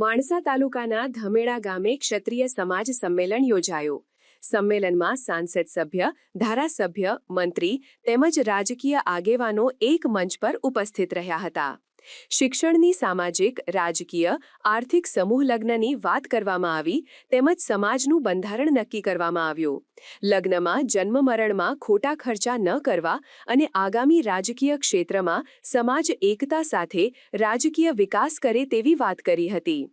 માણસા તાલુકાના ધમેડા ગામે ક્ષત્રિય સમાજ સંમેલન યોજાયો। સંમેલનમાં સાંસદ સભ્ય, ધારાસભ્ય, મંત્રી તેમજ રાજકીય આગેવાનો એક મંચ પર ઉપસ્થિત રહ્યા હતા। શિક્ષણની સામાજિક, રાજકીય, આર્થિક સમૂહ લગ્નની વાત કરવામાં આવી તેમજ સમાજનું બંધારણ નક્કી કરવામાં આવ્યું। લગ્નમાં જન્મ મરણમાં ખોટા ખર્ચા ન કરવા અને આગામી રાજકીય ક્ષેત્રમાં સમાજ એકતા સાથે રાજકીય વિકાસ કરે તેવી વાત કરી હતી।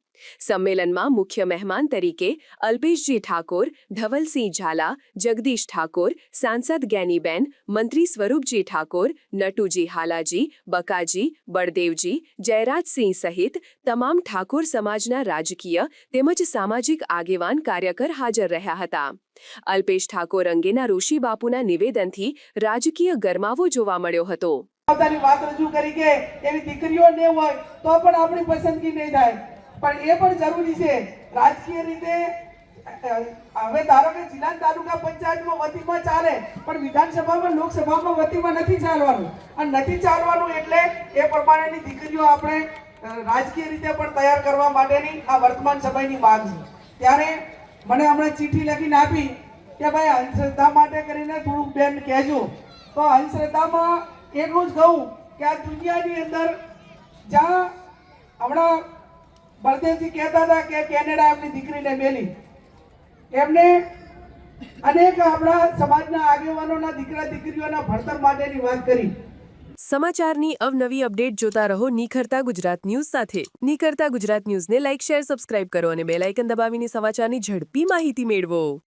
સંમેલનમાં મુખ્ય મહેમાન તરીકે અલ્પેશજી ઠાકોર, ધવલસિંહ ઝાલા, જગદીશ ઠાકોર, સાંસદ જ્ઞાનીબેન, મંત્રી સ્વરૂપજી ઠાકોર, નટુજી હાલાજી, બકાજી, બળદેવજી, જયરાજસિંહ સહિત તમામ ઠાકોર સમાજના રાજકીય તેમજ સામાજિક આગેવાન કાર્યકર હાજર રહ્યા હતા। અલ્પેશ ઠાકોર અંગેના ઋષિ બાપુના નિવેદનથી રાજકીય ગરમાવો જોવા મળ્યો હતો। વાત રજૂ કરી કે એવી દીકરીઓ ન હોય તો પણ આપણી પસંદગી નહીં થાય, પણ એ પણ જરૂરી છે રાજકીય રીતે। હવે ધારો કે જિલ્લા તાલુકા પંચાયતમાં વતીમાં ચાલે, પણ વિધાનસભામાં લોકસભામાં વતીમાં નથી ચાલવાનું, અને નથી ચાલવાનું એટલે એ પ્રમાણેની દીકરીઓ આપણે રાજકીય રીતે પણ તૈયાર કરવા માટેની આ વર્તમાન સમયની માંગ છે। ત્યારે મને હમણાં ચિઠ્ઠી લખીને આપી કે ભાઈ અંધશ્રદ્ધા માટે કરીને થોડુંક બેન કહેજો, તો અંધશ્રદ્ધામાં એટલું જ કહું કે આ દુનિયાની અંદર જ્યાં હમણાં બળદેવજી કહેતા હતા કે કેનેડા એમની દીકરીને મેલી, એમને અનેક આપણા સમાજના આગેવાનોના દીકરા દીકરીઓના ભણતર માટેની વાત કરી। સમાચારની અવનવી અપડેટ જોતા રહો નિખરતા ગુજરાત ન્યૂઝ સાથે। નિખરતા ગુજરાત ન્યૂઝને લાઇક, શેર, સબસ્ક્રાઇબ કરો અને બેલ આઇકન દબાવીને સમાચારની ઝડપી માહિતી મેળવો।